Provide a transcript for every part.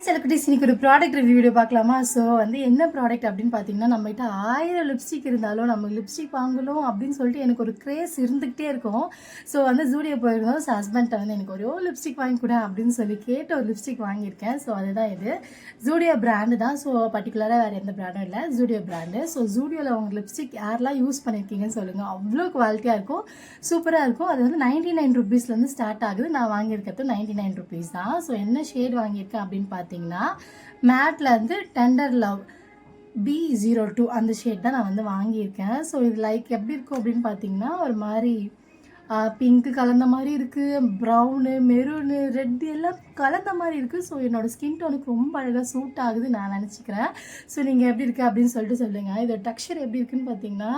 சில குட்டீஸ் இன்னைக்கு ஒரு ப்ராடக்ட் ரிவ்யூ வீடியோ பார்க்கலாமா? ஸோ வந்து என்ன ப்ராடக்ட் அப்படின்னு பார்த்தீங்கன்னா, நம்மகிட்ட 1000 லிப்ஸ்டிக் இருந்தாலும் நம்ம லிப்ஸ்டிக் வாங்கணும் அப்படின்னு சொல்லிட்டு எனக்கு ஒரு கிரேஸ் இருந்துக்கிட்டே இருக்கும். ஸோ வந்து ஜூடியோ போயிருந்தோம். ஸோ ஹஸ்பண்ட்ட வந்து எனக்கு ஒரே லிப்ஸ்டிக் வாங்கி கொடு அப்படின்னு சொல்லி கேட்டு ஒரு லிப்ஸ்டிக் வாங்கியிருக்கேன். ஸோ அதுதான் இது. ஜூடியோ பிராண்டு தான். ஸோ பர்டிகுலராக வேறு எந்த பிராண்டும் இல்லை, ஜூடியோ பிராண்டு. ஸோ ஜூடியோவில் உங்கள் லிப்ஸ்டிக் யாரெல்லாம் யூஸ் பண்ணியிருக்கீங்கன்னு சொல்லுங்கள். அவ்வளோ குவாலிட்டியாக இருக்கும், சூப்பராக இருக்கும். அது வந்து 99 ருபீஸ்லேருந்து ஸ்டார்ட் ஆகுது. நான் வாங்கியிருக்கிறது 99 ருபீஸ் தான். ஸோ என்ன ஷேட் வாங்கியிருக்கேன் அப்படின்னு பார்த்தீங்கன்னா, மேட்ல வந்து டெண்டர் லவ் B02 அந்த ஷேட் தான் நான் வந்து வாங்கியிருக்கேன். ஸோ இது லைக் எப்படி இருக்கும் அப்படின்னு பார்த்தீங்கன்னா, ஒரு மாதிரி பிங்க்கு கலந்த மாதிரி இருக்குது, ப்ரௌனு, மெரூனு, ரெட் எல்லாம் கலந்த மாதிரி இருக்குது. ஸோ என்னோடய ஸ்கின் டோனுக்கு ரொம்ப அழகாக சூட் ஆகுது நான் நினச்சிக்கிறேன். ஸோ நீங்கள் எப்படி இருக்குது அப்படின்னு சொல்லிட்டு சொல்லுங்கள். இதோட டெக்ஸ்சர் எப்படி இருக்குன்னு பார்த்தீங்கன்னா,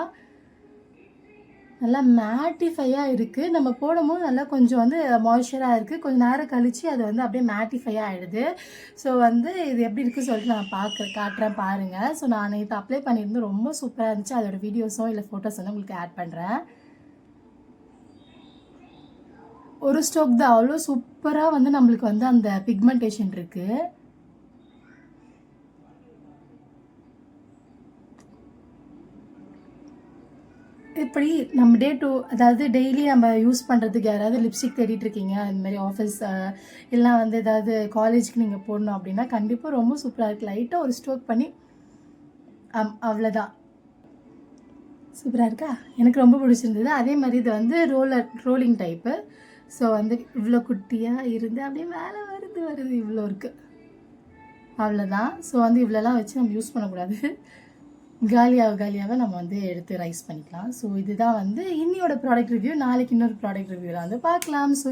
நல்லா மேட்டிஃபையாக இருக்குது. நம்ம போடும்போது நல்லா கொஞ்சம் வந்து மாய்ஸ்சராக இருக்குது. கொஞ்சம் நேரம் கழித்து அது வந்து அப்படியே மேட்டிஃபையாக ஆகிடுது. ஸோ வந்து இது எப்படி இருக்குன்னு சொல்லிட்டு நான் காட்டுறேன் பாருங்கள். ஸோ நான் நேற்று அப்ளை பண்ணியிருந்தேன், ரொம்ப சூப்பராக இருந்துச்சு. அதோட வீடியோஸோ இல்லை ஃபோட்டோஸ் வந்து உங்களுக்கு ஆட் பண்ணுறேன். ஒரு ஸ்டோக் தான், அவ்வளோ சூப்பராக வந்து நம்மளுக்கு வந்து அந்த பிக்மெண்டேஷன் இருக்குது. இப்படி நம்ம அதாவது டெய்லி நம்ம யூஸ் பண்ணுறதுக்கு யாராவது லிப்ஸ்டிக் தேடிட்டு இருக்கீங்க, இந்த மாதிரி ஆஃபீஸ் இல்லை வந்து ஏதாவது காலேஜுக்கு நீங்கள் போடணும் அப்படின்னா கண்டிப்பாக ரொம்ப சூப்பராக இருக்குது. லைட்டாக ஒரு ஸ்ட்ரோக் பண்ணி அவ்வளோதான். சூப்பராக இருக்கா? எனக்கு ரொம்ப பிடிச்சிருந்தது. அதே மாதிரி இது வந்து ரோலிங் டைப்பு. ஸோ வந்து இவ்வளோ குட்டியாக இருந்து அப்படியே மேலே வருது இவ்வளோ இருக்குது, அவ்வளோதான். ஸோ வந்து இவ்வளோலாம் வச்சு நம்ம யூஸ் பண்ணக்கூடாது. காலியாக நம்ம வந்து எடுத்து ரைஸ் பண்ணிக்கலாம். ஸோ இதுதான் வந்து இன்னியோட ப்ராடக்ட் ரிவ்யூ. நாளைக்கு இன்னொரு ப்ராடக்ட் ரிவ்யூவில் வந்து பார்க்கலாம். ஸோ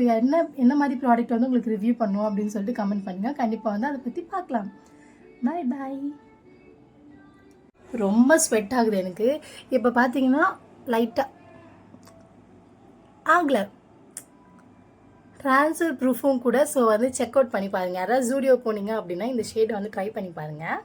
என்ன மாதிரி ப்ராடக்ட் வந்து உங்களுக்கு ரிவ்யூ பண்ணுவோம் அப்படின்னு சொல்லிட்டு கமெண்ட் பண்ணுங்கள். கண்டிப்பாக வந்து அதை பற்றி பார்க்கலாம். பாய் பாய். ரொம்ப ஸ்வெட் ஆகுது எனக்கு இப்போ பார்த்தீங்கன்னா, லைட்டாக ஆகலை, ட்ரான்ஸ்ஃபர் ப்ரூஃபும் கூட. ஸோ வந்து செக் அவுட் பண்ணி பாருங்கள். யாராவது ஜூடியோ போனீங்க அப்படின்னா இந்த ஷேடை வந்து ட்ரை பண்ணி பாருங்கள்.